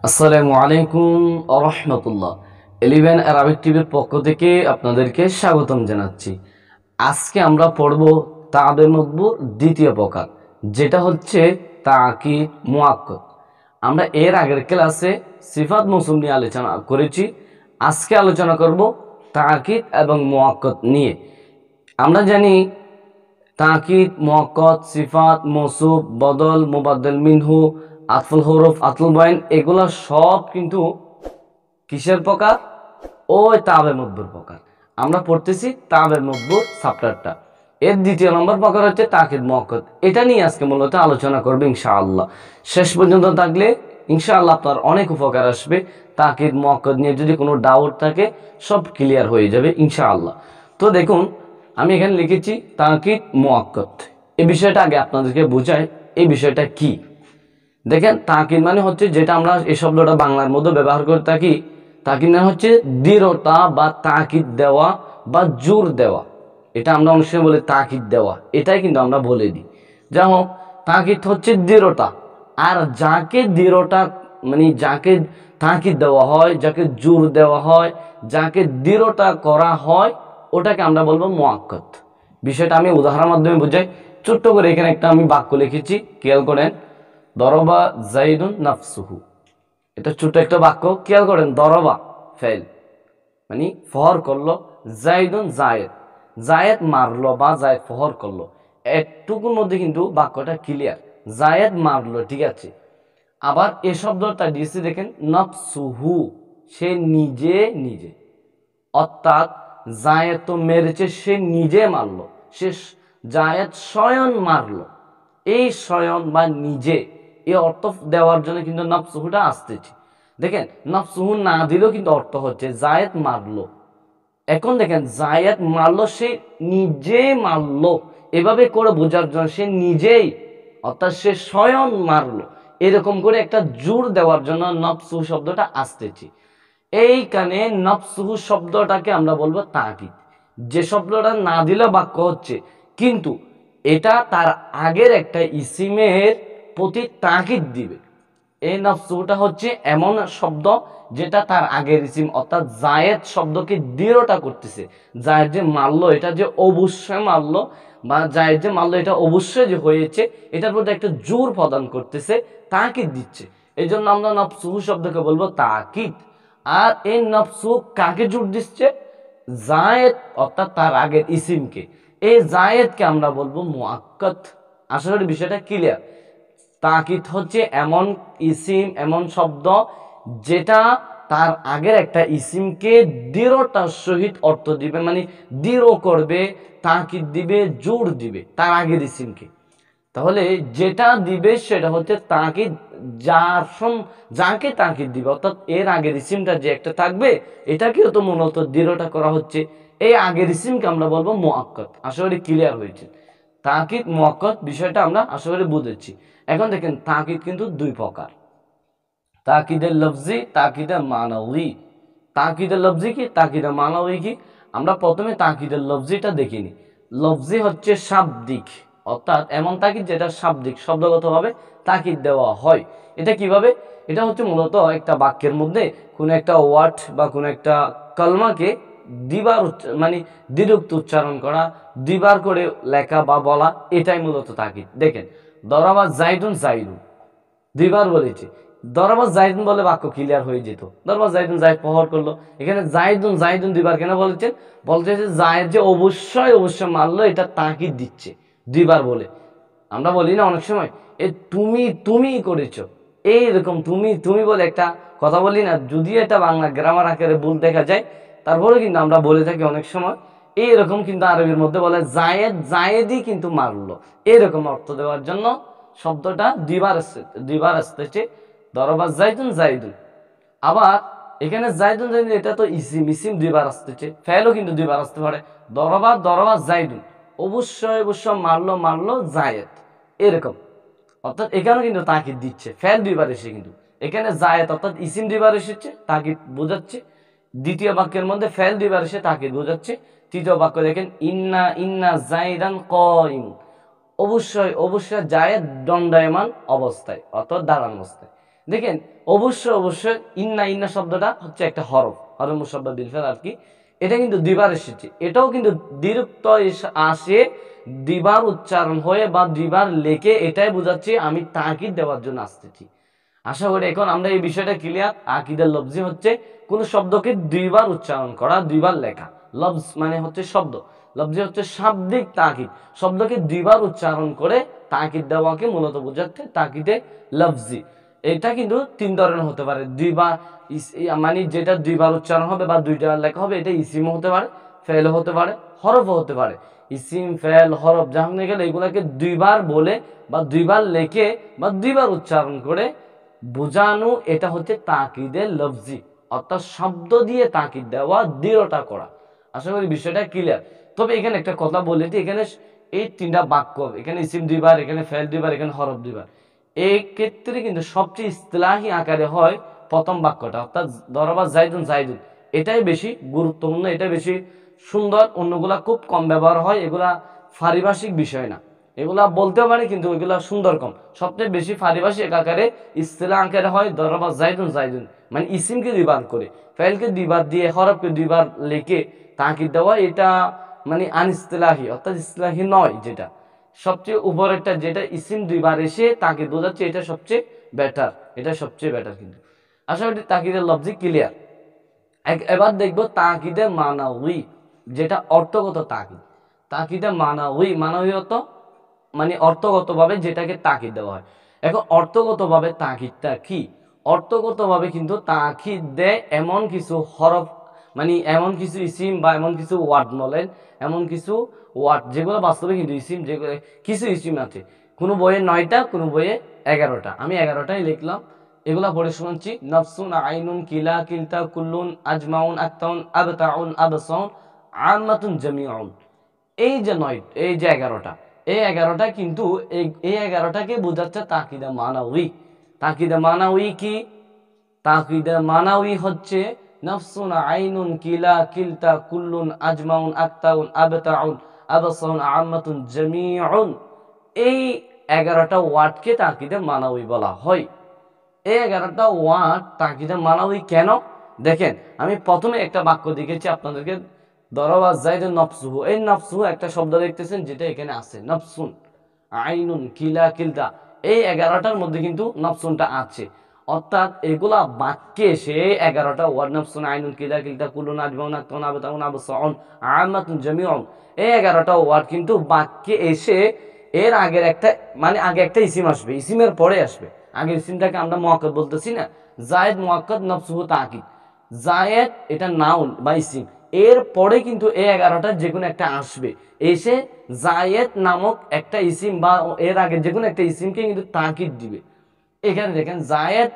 আসসালামু আলাইকুম রাহমাতুল্লাহ। 11 আরবিক টিভির পক্ষ থেকে আপনাদেরকে স্বাগতম জানাচ্ছি। আজকে আমরা পড়ব তাবে মতবুর দ্বিতীয় প্রকার, যেটা হচ্ছে তাকিদ মুআক্কাদ। আমরা এর আগের ক্লাসে সিফাত মৌসুম নিয়ে আলোচনা করেছি। আজকে আলোচনা করব তাকিদ এবং মুআক্কাদ নিয়ে। আমরা জানি তাকিদ, মুআক্কাদ, সিফাত, মৌসুফ, বদল, মুবাদ্দাল মিনহু, আতফুল হরফ, আতফুল বাইন, এগুলা সব কিন্তু কিসের প্রকার? ওই তাবে মতবুর প্রকার। আমরা পড়তেছি তাবে মতবুর চ্যাপ্টারটা। এর দ্বিতীয় নম্বর প্রকার হচ্ছে তাকিদ মুআক্কাদ। এটা নিয়ে আজকে মূলত আলোচনা করবে ইনশাআল্লাহ। শেষ পর্যন্ত থাকলে ইনশাআল্লাহ আপনার অনেক উপকার আসবে। তাকিদ মুআক্কাদ নিয়ে যদি কোনো ডাউট থাকে সব ক্লিয়ার হয়ে যাবে ইনশাআল্লাহ। তো দেখুন, আমি এখানে লিখেছি তাকিদ মুআক্কাদ। এই বিষয়টা আগে আপনাদেরকে বোঝাই, এই বিষয়টা কি। দেখেন, তাকিদ মানে হচ্ছে, যেটা আমরা এই শব্দটা বাংলার মধ্যে ব্যবহার করে থাকি, তাকিদ মানে হচ্ছে দৃঢ়তা বা তাকিদ দেওয়া বা জোর দেওয়া। এটা আমরা অনেক সময় বলি তাকিদ দেওয়া, এটাই কিন্তু আমরা বলে দিই। যাই হোক, তাকিদ হচ্ছে দৃঢ়তা। আর যাকে দৃঢ়তা মানে যাকে তাকিদ দেওয়া হয়, যাকে জোর দেওয়া হয়, যাকে দৃঢ়তা করা হয়, ওটাকে আমরা বলবো মুআক্কাদ। বিষয়টা আমি উদাহরণের মাধ্যমে বুঝাই। ছোট্ট করে এখানে একটা আমি বাক্য লিখেছি, খেয়াল করেন। দরবা জাইদুন নাফসুহু, এটা ছোট একটা বাক্য, খেয়াল করেন। দরবা ফেল মানে ফহর করলো, জাইদুন জায়েদ, জায়েদ মারলো বা জায়েদ ফহর করলো। একটুকুর মধ্যে কিন্তু বাক্যটা ক্লিয়ার, জায়েদ মারলো, ঠিক আছে। আবার এ শব্দটা দিয়েছে দেখেন, নাফসুহু, সে নিজে নিজে। অর্থাৎ জায়েদ তো মেরেছে, সে নিজে মারলো, সে জায়েদ স্বয়ং মারলো। এই স্বয়ং বা নিজে, এই অর্থ দেওয়ার জন্য কিন্তু নাফসুহুটা আসতেছে। দেখেন, নাফসুহু না দিলেও কিন্তু অর্থ হচ্ছে জায়েদ মারলো। এখন দেখেন, জায়েদ মারলো, সে নিজে মারলো, এভাবে করে বোঝার জন্য সে নিজেই, অর্থাৎ সে স্বয়ং মারলো, এরকম করে একটা জোর দেওয়ার জন্য নাফসুহু শব্দটা আসতেছে। এইখানে নাফসুহু শব্দটাকে আমরা বলবো তাকিদ। যে শব্দটা না দিলে বাক্য হচ্ছে, কিন্তু এটা তার আগের একটা ইসিমের প্রতি তাকিদ দিবে। এই নাফসুটা হচ্ছে এমন শব্দ যেটা তার আগের ইসিম, অর্থাৎ জায়েদ শব্দকে দৃঢ়তা করতেছে। জায়েদ যে মারলো, এটা যে অবশ্যই মারলো, বা জায়েদ যে মারলো এটা অবশ্যই যে হয়েছে, এটার মধ্যে একটা জোর প্রদান করতেছে, তাকিদ দিচ্ছে। এই জন্য আমরা নাফসুহু শব্দকে বলবো তাকিদ। আর এই নফসু কাকে জোর দিচ্ছে? জায়েদ, অর্থাৎ তার আগের ইসিমকে। এই জায়েদকে আমরা বলবো মুআক্কাদ। আশা করি বিষয়টা ক্লিয়ার। তাকিদ হচ্ছে এমন ইসিম, এমন শব্দ যেটা তার আগের একটা ইসিমকে দৃঢ়তার সহিত অর্থ দিবে, মানে দৃঢ় করবে, তাকিদ দিবে, জোর দিবে তার আগের ইসিমকে। তাহলে যেটা দিবে সেটা হচ্ছে তাকিদ। যাকে তাকিদ দিবে, অর্থাৎ এর আগের ইসিমটা যে একটা থাকবে, এটাকেও তো মূলত দৃঢ়টা করা হচ্ছে। এই আগের ইসিমকে আমরা বলবো মুআক্কাদ। আশা করি ক্লিয়ার হয়েছে। তাকিদ মুআক্কাদ বিষয়টা আমরা আশা করি বুঝেছি। এখন দেখেন, তাকিদ কিন্তু দুই প্রকার, তাকিদের লফজি, তাকিদের মানাউই। তাকিদের লফজি কি, তাকিদের মানাউই কি? আমরা প্রথমে তাকিদের লফজিটা দেখিনি। লফজি হচ্ছে শাব্দিক, অর্থাৎ এমন তাকিদ যেটা শাব্দিক, শব্দগতভাবে তাকিদ দেওয়া হয়। এটা কিভাবে? এটা হচ্ছে মূলত একটা বাক্যের মধ্যে কোনো একটা ওয়ার্ড বা কোনো একটা কলমাকে দ্বিবার মানে দ্বিরুক্ত উচ্চারণ করা, দুইবার করে লেখা বা বলা, এটাই মূলত তাকিদ। দেখেন, দরাবা জাইদুন জাইদুন, দুইবার বলেছে। দরবার জাইদুন বলে বাক্য ক্লিয়ার হয়ে যেত। দরবার জাইদুন, জায়েদ প্রহর করলো। এখানে জাইদুন জাইদুন দুইবার কেন বলেছেন? বলতেছে জায়েদ যে অবশ্যই অবশ্যই মারলো, এটা তাকিদ দিচ্ছে দুইবার বলে। আমরা বলি না অনেক সময়, এ তুমি তুমি করেছো, এইরকম তুমি তুমি বলে একটা কথা বলি না, যদিও এটা বাংলা গ্রামার আকারে ভুল দেখা যায়, তারপরে কিন্তু আমরা বলে থাকি অনেক সময়। এইরকম কিন্তু আরবির মধ্যে বলে জায়েদ জায়েদই কিন্তু মারলো, এরকম অর্থ দেওয়ার জন্য শব্দটা দুইবার আসতেছে। দরবার জাইদুন জাইদুন। আবার এখানে জাইদুন জাইদুন, এটা তো ইসিম, ইসিম দুইবার আসতেছে, ফেলও কিন্তু দুইবার আসতে পারে। দরবার দরবার জাইদুন, অবশ্যই অবশ্যই মারলো মারলো জায়েদ, এরকম। অর্থাৎ এখানেও কিন্তু তাকিদ দিচ্ছে, ফেল দুইবার এসে কিন্তু এখানে জায়েদ অর্থাৎ ইসিম দুইবার এসেছে, তাকিদ বোঝাচ্ছে। দ্বিতীয় বাক্যের মধ্যে ফেল দুইবার এসে তাকিদ বোঝাচ্ছে। তৃতীয় বাক্য দেখেন, ইন্না ইন্না জাইদান কাইম, অবশ্যই অবশ্যই জায়েদ দণ্ডায়মান অবস্থায়, অর্থাৎ দাঁড়ানো অবস্থায়। দেখেন অবশ্যই অবশ্যই ইন্না ইন্না শব্দটা হচ্ছে একটা হরফ, হরফ মুসাব্বা বিল ফেল আর কি, এটা কিন্তু দুইবার এসেছে, এটাও কিন্তু দ্বিরুক্ত আসে দুইবার উচ্চারণ হয়ে বা দুইবার লেখে, এটাই বোঝাচ্ছি আমি তাকিদ দেওয়ার জন্য আসতেছি। আশা করি এখন আমরা এই বিষয়টা ক্লিয়ার। আকিদের লফজি হচ্ছে কোন শব্দকে দুইবার উচ্চারণ করা, দুইবার লেখা। লফজ মানে হচ্ছে শব্দ, লফজি হচ্ছে শাব্দিক তাকিদ, শব্দকে দুইবার উচ্চারণ করে তাকিদ দেওয়াকে মূলত বোঝাচ্ছে তাকিদে লফজি। এটা কিন্তু তিন ধরনের হতে পারে, দুইবার মানে যেটা দুইবার উচ্চারণ হবে বা দুইটা লেখা হবে, এটা ইসিমও হতে পারে, ফেলও হতে পারে, হরফও হতে পারে। ইসিম ফেল হরফ জানতে গেলে এগুলাকে দুইবার বলে বা দুইবার লেখে বা দুইবার উচ্চারণ করে বোঝানো, এটা হচ্ছে তাকিদের লফজি, অর্থাৎ শব্দ দিয়ে তাকিদ দেওয়া, দৃঢ়তা করা। আশা করি বিষয়টা ক্লিয়ার। তবে এখানে একটা কথা বলে দিই, এখানে এই তিনটা বাক্য, এখানে ইসিম দুইবার, এখানে ফেল দুইবার, এখানে হরফ দুইবার, এই ক্ষেত্রে কিন্তু সবচেয়ে ইস্তিলাহি আকারে হয় প্রথম বাক্যটা, অর্থাৎ দরবা জাইদুন জাইদুন, এটাই বেশি গুরুত্বপূর্ণ, এটাই বেশি সুন্দর। অন্যগুলা খুব কম ব্যবহার হয়, এগুলা পারিভাষিক বিষয় না, এগুলা বলতে পারে কিন্তু এগুলা সুন্দর কম। সবচেয়ে বেশি পারিভাষিক আকারে ইস্তিলাহ আকারে হয় দরবা জাইদুন জাইদুন, মানে ইসিমকে দুইবার করে, ফেলকে দুইবার দিয়ে, হরফকে দুইবার লিখে তাকিদ দেওয়া, এটা মানে আনইস্তিলাহি, অর্থাৎ ইসলাহি নয়। যেটা সবচেয়ে উপরেরটা, যেটা ইসিম দুইবার এসে তাকিদ বোঝাচ্ছে, এটা সবচেয়ে বেটার, এটা সবচেয়ে বেটার। কিন্তু আশা করি তাকিদের লফজি ক্লিয়ার। এবার দেখবো তাকিদের মানাউই, যেটা অর্থগত তাকিদ। তাকিদের মানাউই, মানাউই অর্থ মানে অর্থগতভাবে যেটাকে তাকিদ দেওয়া হয়। এখন অর্থগতভাবে তাকিদটা কি? অর্থগতভাবে কিন্তু তাকিদ দেয় এমন কিছু হরফ, মানে এমন কিছু ইসিম বা এমন কিছু ওয়ার্ড বলেন, এমন কিছু ওয়ার্ড যেগুলো বাস্তবে কিন্তু ইসিম, যেগুলো কিছু ইসিম আছে, কোনো বইয়ে 9টা, কোনো বইয়ে 11টা, আমি 11টাই লিখলাম। এগুলা পড়ে শুনছি, নফসুন আইনুন কিলা কিলতা কুল্লুন আজমাউন আক্তাউন আবতাউন আবসাউন আমাতুন জামিউন। এই যে 9, এই যে 11টা, এই 11টা কিন্তু এই 11টাকে বোঝাচ্ছে তাকিদে মানাউই। তাকিদে মানাউই কি? তাকিদে মানাউই হচ্ছে নফসুন আইনুন কিলা কিলতা কুল্লুন আজমাউন আক্তাউন আবতাউন আবসাউন আমাতুন জামিউন। এই 11টা ওয়ার্ডকে তাকিদে মানাউই বলা হয়। এই 11টা ওয়ার্ড তাকিদে মানাউই কেন? দেখেন আমি প্রথমে একটা বাক্য দেখেছি আপনাদেরকে, দরবা জাইদুন নফসুহু, এই নফসুহু একটা শব্দ দেখতেছেন যেটা এখানে আছে, নফসুন আইনুন কিলা কিলতা, এই 11টার মধ্যে কিন্তু নফসুনটা আছে। অর্থাৎ এগুলা বাক্যে এসে 11টা ওয়ার্ড, নফসুন আইনুন কিলা কিলতা কুল্লুন আজমাউন আক্তাউন আবতাউন আবসাউন আমাতুন জামিউন, এই 11টা ওয়ার্ড কিন্তু বাক্যে এসে এর আগের একটা, মানে আগে একটা ইসিম আসবে, ইসিমের পরে আসবে। আগের ইসিমটাকে আমরা মুআক্কাদ বলতেছি না, জায়েদ মুআক্কাদ নফসুহু তাকিদ, জায়েদ এটা নাউন বা ইসিম, এর পরে কিন্তু এই 11টা যে কোনো একটা আসবে, এসে জায়েদ নামক একটা ইসিম বা এর আগে যে কোনো একটা ইসিমকে কিন্তু তাকিদ দিবে। এখানে দেখেন জায়েদ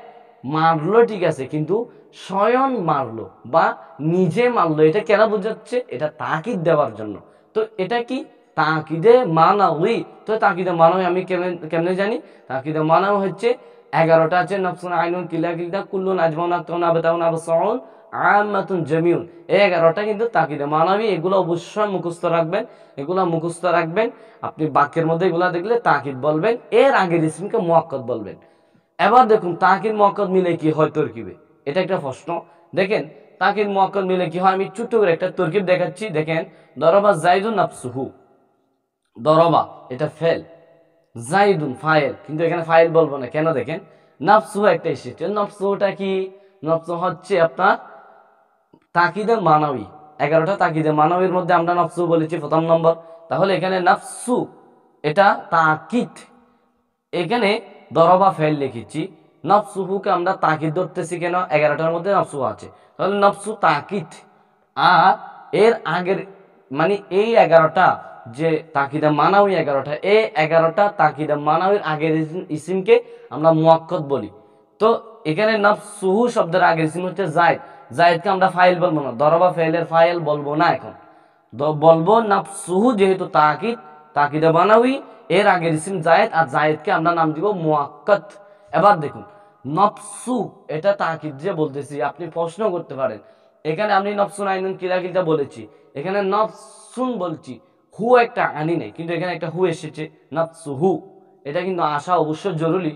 মারলো, ঠিক আছে, কিন্তু স্বয়ং মারলো বা নিজে মারলো, এটা কেন বোঝাচ্ছে? এটা তাকিদ দেওয়ার জন্য। তো এটা কি? তাকিদে মানাউই। তো তাকিদে মানাউই আমি কেমনে জানি? তাকিদে মানাউই হচ্ছে 11টা আছে, নফসুন আইনুন কিলা কিলতা কুল্লুন আজমাউন আক্তাউন আবতাউন আবসাউন আমাতুন জামিউন, এই 11টা কিন্তু তাকিদে মানাউই। এগুলো অবশ্যই মুখস্থ রাখবেন, এগুলো মুখস্থ রাখবেন। আপনি বাক্যের মধ্যে এগুলা দেখলে তাকিদ বলবেন, এর আগের ইসিমকে মুআক্কাদ বলবেন। এবার দেখুন তাকিদ মুআক্কাদ মিলে কি হয় তরকিবে, এটা একটা প্রশ্ন। দেখেন তাকিদ মুআক্কাদ মিলে কি হয়, আমি ছোট্ট করে একটা তরকিব দেখাচ্ছি। দেখেন দরবা জাইদুন নাফসুহু, দরবা এটা ফেল, জাইদুন ফাইল, কিন্তু এখানে ফাইল বলবো না কেন? দেখেন নাফসুহু একটা এসেছে, নাফসুহুটা কি? নফসু হচ্ছে আপনার তাকিদে মানাউই। 11টা তাকিদে মানাউইর মধ্যে আমরা নফসু বলেছি প্রথম নম্বর, তাহলে এখানে নাফসু এটা তাকিদ, এখানে দরবা ফেল লিখেছি। নফসুহুকে আমরা তাকিদ ধরতেছি কেন? 11টার মধ্যে নফসু আছে, তাহলে নফসু তাকিদ। আর এর আগের মানে এই 11টা যে তাকিদে মানাউই 11টা, এই 11টা তাকিদে মানাউইর আগের ইসিমকে আমরা মুআক্কাদ বলি। তো এখানে নফসুহু শব্দের আগের ইসিম হচ্ছে জায়েদ, জায়েদকে আমরা ফাইল বলবো না, দরবা ফেলের ফাইল বলবো না, এখন বলবো নাফসুহু, যেহেতু তাকিদ, তাকিদে মানাউই, এর আগের ইসিম জায়েদ, আর জায়েদকে আমরা নাম দিব মুআক্কাদ। এবার দেখুন নফসু এটা তাকিদ যে বলতেছি, আপনি প্রশ্ন করতে পারেন এখানে আমি নফসুন আইনুন কিলা কিলতা বলেছি, এখানে নফসুন বলছি, হু একটা আনি নেই, কিন্তু এখানে একটা হু এসেছে নফসুহু, এটা কিন্তু আসা অবশ্যই জরুরি।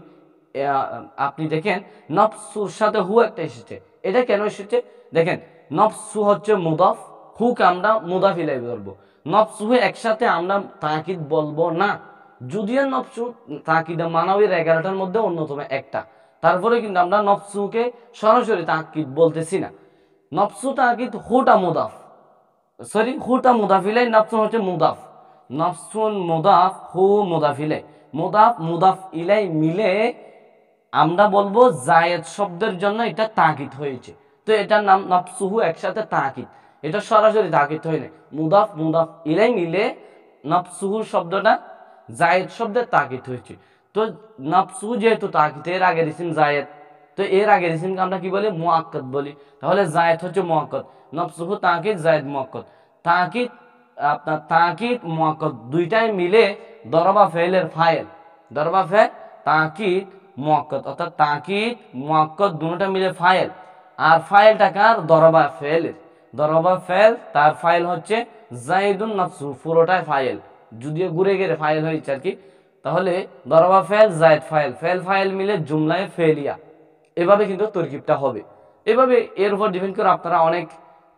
আপনি দেখেন নফসুর সাথে হু একটা এসেছে, এটা কেন এসেছে দেখেন, নফসু হচ্ছে মুদাফ, হুকে আমরা মুদাফ ইলাইহি বলবো, নফসু একসাথে আমরা তাকিদ বলবো না, যদিও নফসু তাকিদে মানাবির 11টার মধ্যে অন্যতম একটা, তারপরে কিন্তু আমরা নফসুকে সরাসরি তাকিদ বলতেছি না। নফসু তাকিদ হুটা মুদাফ, সরি হুটা মুদাফ ইলাই, নফসু হচ্ছে মুদাফ, নফসুন মুদাফ, হু মুদাফ ইলাই, মুদাফ মুদাফ ইলাই মিলে আমরা বলবো জায়েদ শব্দের জন্য এটা তাকিদ হয়েছে, তো এটার নাম নফসুহু, একসাথে তাকিদ, এটা সরাসরি তাকিদ হয় না, মুদাফ মুদাফ ইলাই মিলে নফসুহু শব্দটা জায়েদ শব্দের তাকিদ হয়েছে। তো নফসুহু যেহেতু তাকিদ, এর আগের ইসিম জায়েদ, তো এর আগের ইসিমকে আমরা কি বলি মুআক্কাদ বলি, তাহলে জায়েদ হচ্ছে মুআক্কাদ, নফসুহু তাকিদ জায়েদ মুআক্কাদ, তাকিদ আপনার তাকিদ মুআক্কাদ দুইটাই মিলে দরবা ফেলের ফাইল, দরবা ফেল তাকিদ মুআক্কাদ, অর্থাৎ তাকিদ মুআক্কাদ দুটোটা মিলে ফাইল, আর ফাইলটা কার দরবা ফেলের, দরবা ফেল তার ফাইল হচ্ছে জাইদুন নফসু, পুরোটাই ফাইল, যদিও ঘুরে গেলে ফাইল হয়েছে আর কি, তাহলে দরবা ফেল জায়েদ ফাইল, ফেল ফাইল মিলে জুমলায় ফেলিয়া, এভাবে কিন্তু তরকিবটা হবে। এভাবে এর উপর ডিপেন্ড করে আপনারা অনেক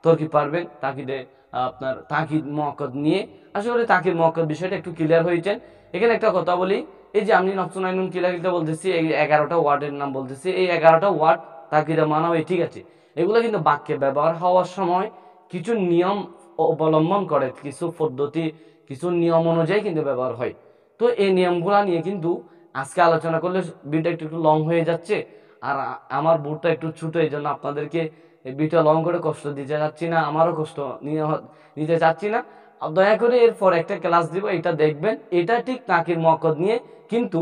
তরকিব পারবেন তাকিদে, আপনার তাকিদ মুআক্কাদ নিয়ে। আশা করি তাকিদ মুআক্কাদ বিষয়টা একটু ক্লিয়ার হয়েছে। এখানে একটা কথা বলি, এই যে আমি নফসুন আইনুন কিলাকিলটা বলতেছি, এই 11টা ওয়ার্ডের নাম বলতেছি, এই 11টা ওয়ার্ড তাকিদে মানাবে, ঠিক আছে, এগুলো কিন্তু বাক্যে ব্যবহার হওয়ার সময় কিছু নিয়ম অবলম্বন করে, কিছু পদ্ধতি, কিছু নিয়ম অনুযায়ী কিন্তু ব্যবহার হয়। তো এই নিয়মগুলো নিয়ে কিন্তু আজকে আলোচনা করলে ভিডিওটা একটু লং হয়ে যাচ্ছে, আর আমার বোর্ডটা একটু ছোট, এই জন্য আপনাদেরকে এই ভিডিওটা লং করে কষ্ট দিতে চাচ্ছি না, আমারও কষ্ট নিতে চাচ্ছি না। দয়া করে এরপর একটা ক্লাস দিব, এটা দেখবেন, এটা ঠিক তাকিদ মুআক্কাদ নিয়ে, কিন্তু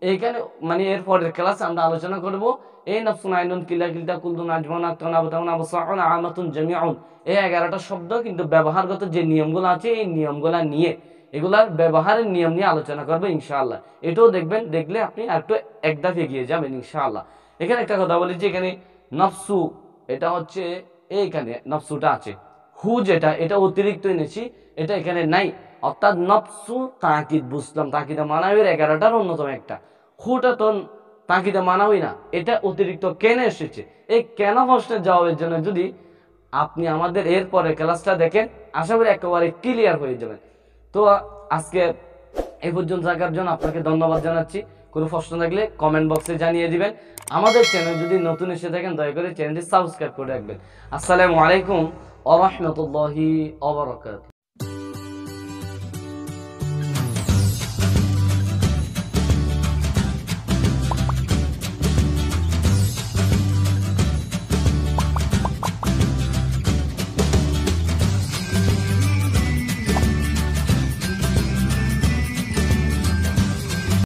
এইখানে মানে এরপরের ক্লাসে আমরা আলোচনা করব এই নফসুন আইনুন কিলাকিলতা কুলতুন আজমান আতনা বাতাউনা বাসাউনা আমাতুন জামিউন, এই 11টা শব্দ কিন্তু ব্যবহারগত যে নিয়মগুলো আছে এই নিয়মগুলো নিয়ে, এগুলার ব্যবহারের নিয়ম নিয়ে আলোচনা করবো ইনশাআল্লাহ। এটাও দেখবেন, দেখলে আপনি আরেকটু এক ধাপ এগিয়ে যাবেন ইনশাআল্লাহ। এখানে একটা কথা বলি যে এখানে নফসু, এটা হচ্ছে এইখানে নফসুটা আছে, হু যেটা এটা অতিরিক্ত এনেছি, এটা এখানে নাই, অর্থাৎ নফসু তাকিদ বুঝলাম, তাকিদে মানাবির 11টার অন্যতম একটা, হুটা তো তাকিদে মানাবি না, এটা অতিরিক্ত কেন এসেছে, এই কেন প্রশ্নের জবাবের জন্য যদি আপনি আমাদের এরপরে ক্লাসটা দেখেন, আশা করি একেবারে ক্লিয়ার হয়ে যাবেন। তো আজকে এই পর্যন্ত থাকার জন্য আপনাকে ধন্যবাদ জানাচ্ছি। কোনো প্রশ্ন থাকলে কমেন্ট বক্সে জানিয়ে দিবেন। আমাদের চ্যানেল যদি নতুন এসে থাকেন দয়া করে চ্যানেলটি সাবস্ক্রাইব করে রাখবেন। আসসালামু আলাইকুম ওয়া রাহমাতুল্লাহি ওয়া বারাকাতুহু।